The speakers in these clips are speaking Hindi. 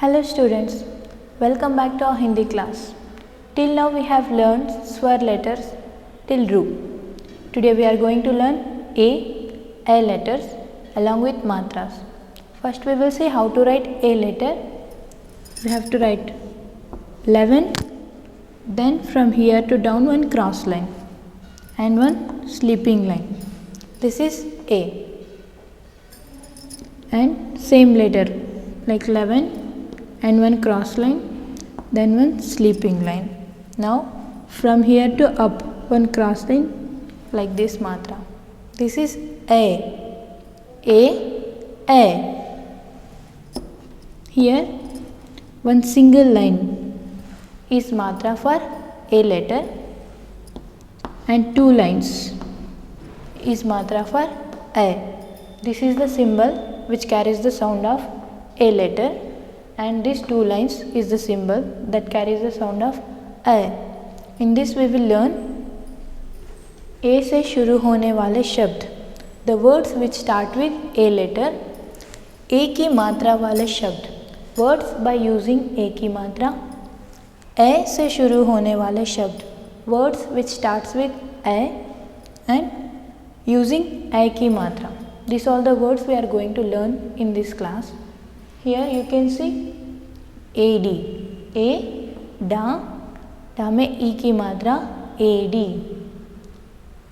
Hello students, welcome back to our Hindi class. Till now we have learned swar letters till Ru. Today we are going to learn A letters along with matras. First we will see how to write A letter. We have to write 11, then from here to down one cross line and one sleeping line. This is A. And same letter like 11 and one cross line, then one sleeping line. Now from here to up one cross line like this matra. This is A. Here one single line is matra for A letter and two lines is matra for A. This is the symbol which carries the sound of A letter, and these two lines is the symbol that carries the sound of A. In this we will learn A से शुरू होने वाले शब्द, the words which start with A letter, A की मात्रा वाले शब्द, words by using A की मात्रा, A से शुरू होने वाले शब्द, words which starts with A and using A की मात्रा. These are the words we are going to learn in this class. Here you can see AD, A, da में E की मात्रा AD.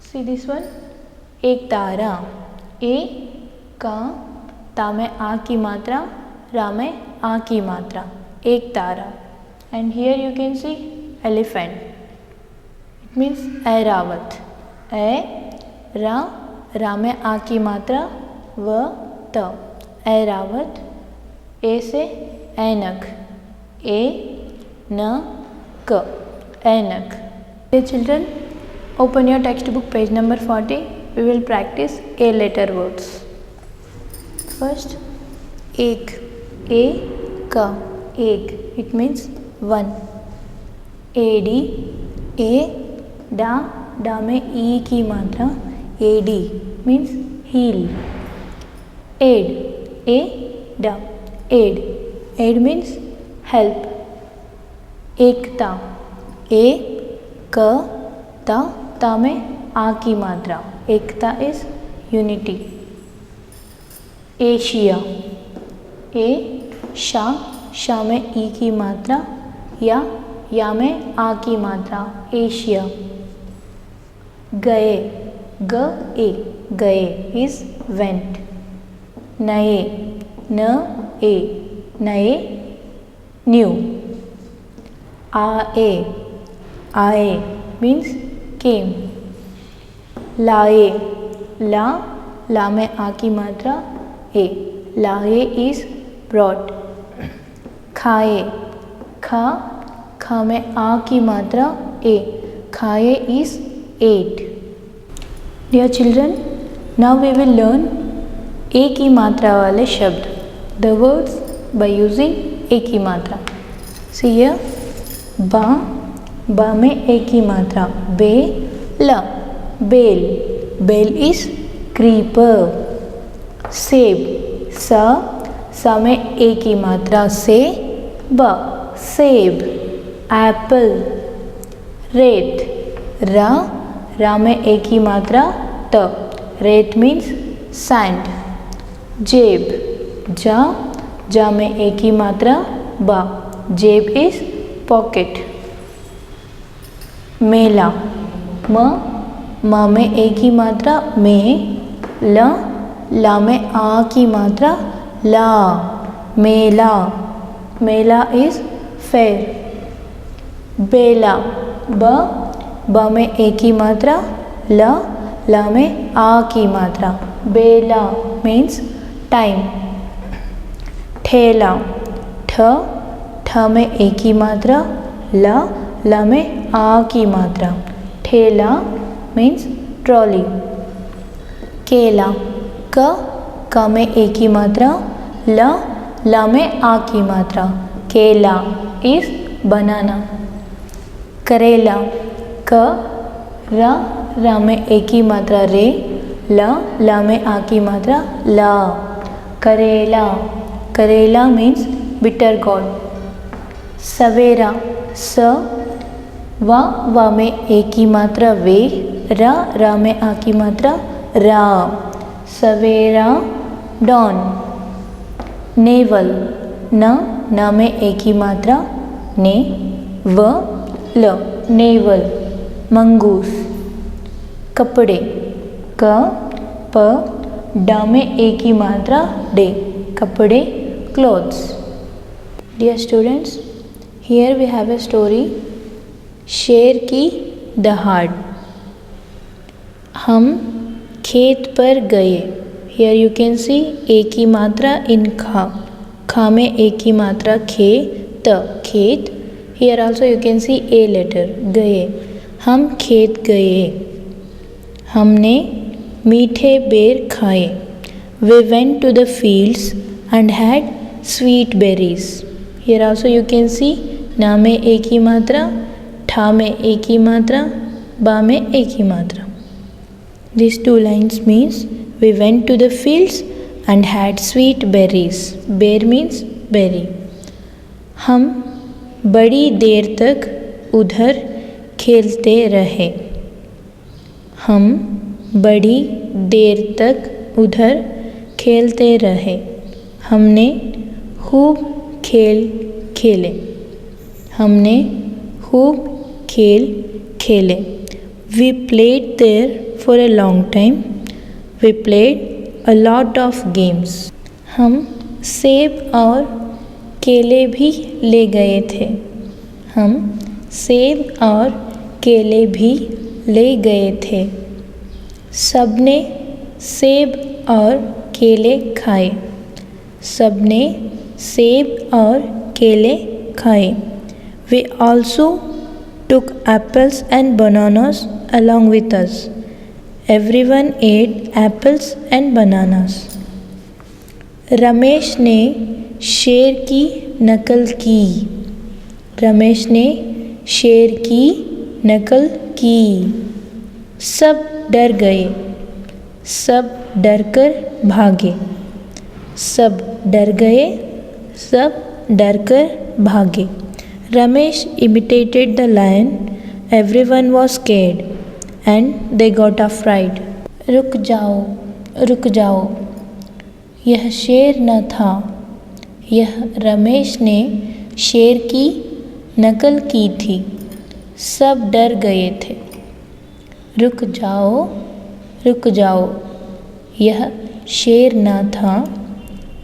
See this one, एक तारा, A का, ता में आ की मात्रा, रा में आ की मात्रा, एक तारा. And here you can see elephant. It means Airavat, रा में आ की मात्रा, व त, ऐरावत. ए से ऐनक, ए न क, ऐनक. Dear children, open your textbook page number 40. We will practice A letter words. First, एक, A का, एक. It means one. AD, A, da में E की मात्रा, AD means heel. Aid, aid means help. एकता, ए क ता में आ की मात्रा, एकता is unity. एशिया, ए शा में ई की मात्रा, या में आ की मात्रा, एशिया. गए, गए is went. नए, नए new. आए means came. लाए, ला में आ की मात्रा, ए, लाए is brought. खाए, खा में आ की मात्रा, ए, खाए is ate. Dear children, now we will learn A की मात्रा वाले शब्द, the words by using A की मात्रा. See here, बा में A की मात्रा, बेल is creeper. सेब, सा में A की मात्रा, सेब. एप्पल. रेत, रा में A की मात्रा, त, रेत means sand. जेब, जा में ए की मात्रा, बा, जेब इज पॉकेट. मेला, म में ए की मात्रा, ला में आ की मात्रा, ला, मेला इज फेयर. बेला, ब में ए की मात्रा, ला में आ की मात्रा, बेला मीन्स टाइम. ठेला, ठ में ए की मात्रा, ला में आ की मात्रा, ठेला मीन्स ट्रॉली. केला, क में ए की मात्रा, ला में आ की मात्रा, केला इज बनाना. करेला, रा में ए की मात्रा, रे, ला में आ की मात्रा, ला, करेला. करेला means bitter gourd. सवेरा, स व में ए की मात्रा वे, र में आ की मात्रा रा, सवेरा डॉन. नेवल, न में ए की मात्रा ने, व ल नेवल, मंगूस. कपड़े, क प ड में ए की मात्रा डे, कपड़े clothes. Dear students, here we have a story शेर की दहाड़. हम खेत पर गए. Here you can see a की मात्रा इन खा, खा में ए की मात्रा खे, त खेत. Here also you can see a letter, गए. हम खेत गए. हमने मीठे बेर खाए. We went to the fields and had sweet berries. Here also you can see ना में ए की मात्रा, ठा में ए की मात्रा, बा में ए की मात्रा. These two lines means we went to the fields and had sweet berries. Bear means berry. हम बड़ी देर तक उधर खेलते रहे. हम बड़ी देर तक उधर खेलते रहे. हमने खूब खेल खेले. हमने खूब खेल खेले. We played there for a long time. We played a lot of games. हम सेब और केले भी ले गए थे. हम सेब और केले भी ले गए थे. सबने सेब और केले खाए. सबने सेब और केले खाए. We also took apples and bananas along with us. Everyone ate apples and bananas. Ramesh ने शेर की नकल की. रमेश ने शेर की नकल की. सब डर गए. सब डरकर भागे. सब डर गए. सब डरकर भागे. Ramesh imitated the lion. Everyone was scared and they got afraid. रुक जाओ, रुक जाओ. यह शेर न था. यह रमेश ने शेर की नकल की थी. सब डर गए थे. रुक जाओ, रुक जाओ. यह शेर न था.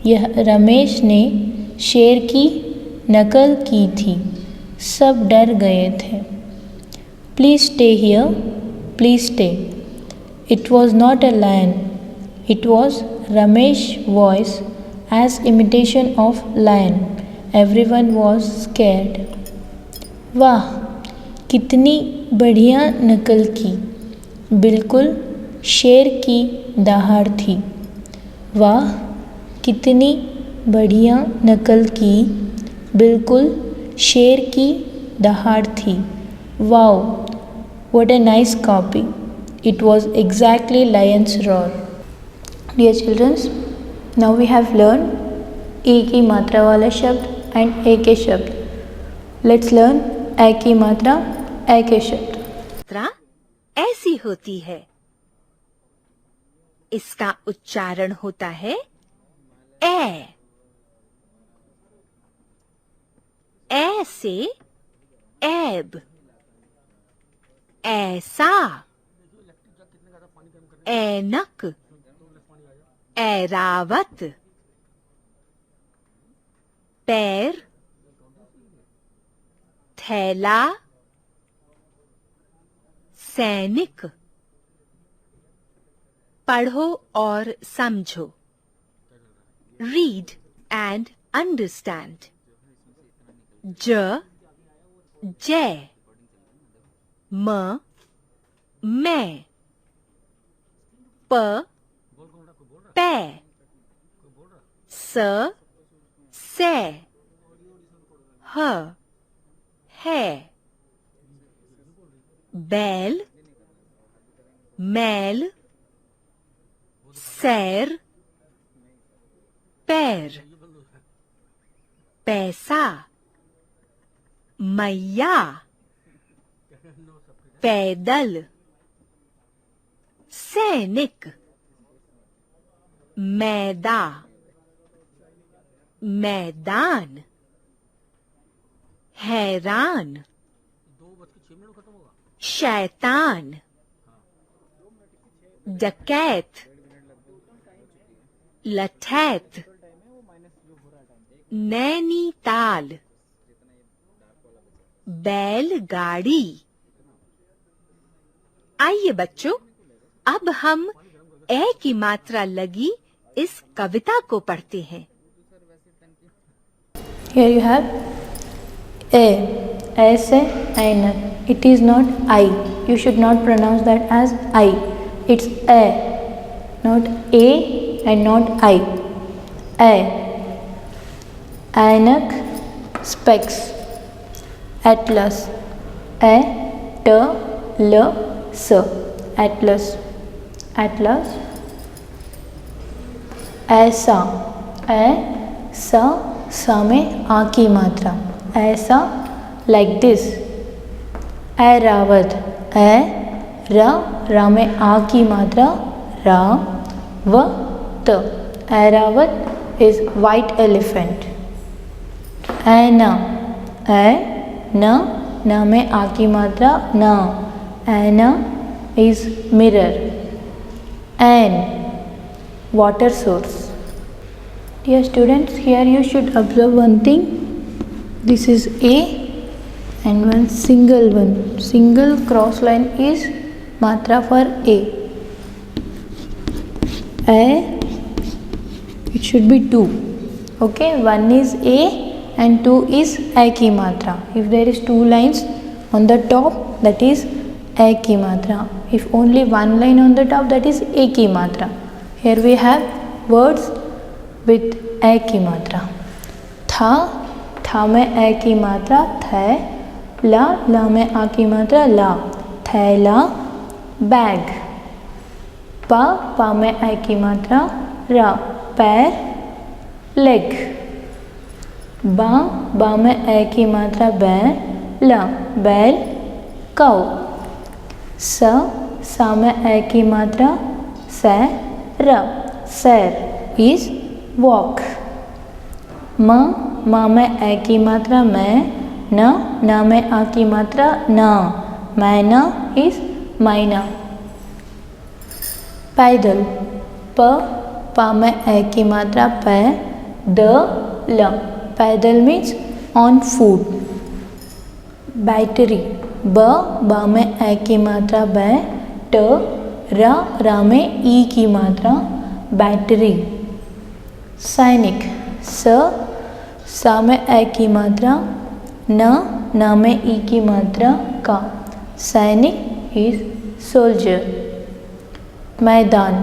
यह रमेश ने शेर की नकल की थी. सब डर गए थे. Please stay here. Please stay. It was not a lion. It was Ramesh voice as imitation of lion. Everyone was scared. वाह, कितनी बढ़िया नकल की. बिल्कुल शेर की दहाड़ थी. वाह, कितनी बढ़िया नकल की. बिल्कुल शेर की दहाड़ थी. Wow, what a nice copy. It was exactly lion's roar. Dear children, now we have learned ए की मात्रा वाले शब्द एंड ए के शब्द. Let's learn ए की मात्रा, ए के शब्द. मात्रा ऐसी होती है. इसका उच्चारण होता है ए. ऐसे ऐब. ऐसा. ऐनक. ऐरावत. पैर. थैला. सैनिक. पढ़ो और समझो. Read and understand. ज, जय. म, मैं. प, पै. स, से. ह, है. बैल. मैल. सैर. पैर. पैसा, मैया, पैदल, सैनिक, मैदा, मैदान, हैरान, शैतान, डकैत, लठैत, नैनीताल, बैलगाड़ी। आइए बच्चों, अब हम ए की मात्रा लगी इस कविता को पढ़ते हैं। Here you have A. A से ऐनक. It is not I. You should not pronounce that as I. It's A. Not A and not I. A. ऐनक, specs. Atlas. A. T. L. S. Atlas. Atlas. ऐसा. ऐसा, सा में आ की मात्रा. ऐसा, like this. ऐरावत. रा में आ की मात्रा. रा व त. Airavat is white elephant. ऐना. न में आ की मात्रा. न. ऐना is mirror. An, water source. Dear students, here you should observe one thing. This is A and one single one. Single cross line is matra for A. It should be 2. Okay, one is A and 2 is A ki matra. If there is 2 lines on the top, that is A ki matra. If only one line on the top, that is A ki matra. Here we have words with ए की मात्रा. था में ए की मात्रा. थे. ला में आ की मात्रा. ला. थैला, बैग. पा में ए की मात्रा. रा, पैर, लेग. बा में ए की मात्रा. बैल, बैल, काउ. सा में ए की मात्रा. सैर, सैर is walk. मा में ए की मात्रा. मैं. न में आ की मात्रा. ना. मैना is मैना. पैदल. पा में ए की मात्रा. पै. ल. पैदल means on foot. बैटरी. बा में ए की मात्रा. बै. रा में ई की मात्रा. बैटरी. सैनिक. सा में ए की मात्रा. न में ई की मात्रा. का. सैनिक इज सोल्जर. मैदान.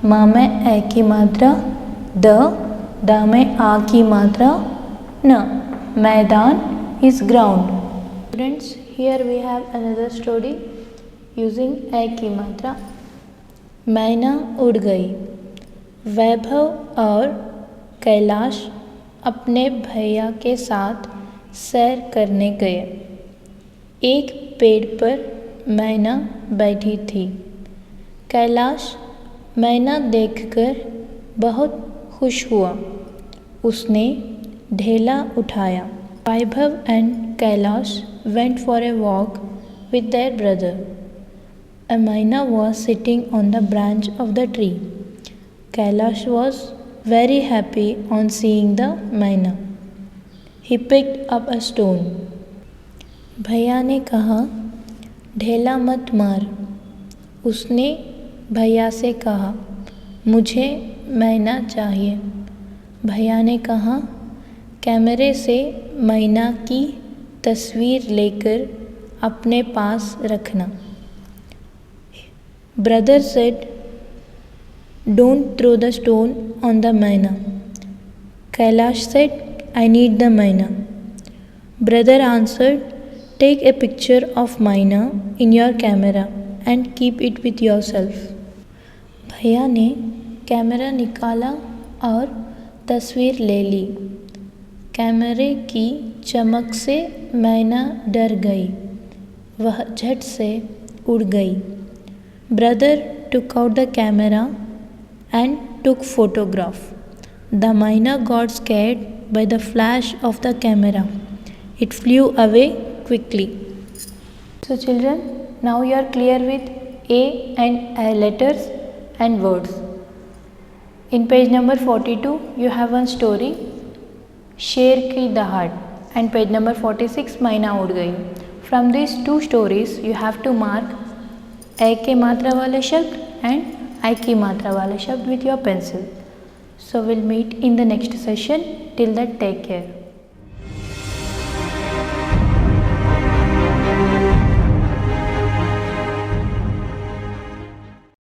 मा में ए की मात्रा. द में आ की मात्रा. न. मैदान is ground. Students, here we have another story using ए की मात्रा. मैना उड़ गई. वैभव और कैलाश अपने भैया के साथ सैर करने गए. एक पेड़ पर मैना बैठी थी. कैलाश मैना देखकर बहुत खुश हुआ. उसने ढेला उठाया. Vaibhav and Kailash went for a walk with their brother. A myna was sitting on the branch of the tree. Kailash was very happy on seeing the myna. He picked up a stone. भैया ने कहा, ढेला मत मार. उसने भैया से कहा, मुझे मैना चाहिए. भैया ने कहा, कैमरे से मैना की तस्वीर लेकर अपने पास रखना. Brother said, don't throw the stone on the myna. Kailash said, I need the myna. Brother answered, take a picture of myna in your camera and keep it with yourself. भैया ने कैमरा निकाला और तस्वीर ले ली. कैमरे की चमक से मैना डर गई, वह झट से उड़ गई। Brother took out the camera and took photograph. The myna got scared by the flash of the camera. It flew away quickly. So children, now you are clear with A and letters and words. In page number 42, you have one story, शेर की दहाड़, and page number 46, मैना उड़ गई. From these two stories, you have to mark ए के मात्रा वाले शब्द and आई की मात्रा वाले शब्द with your pencil. So we'll meet in the next session. Till that, take care.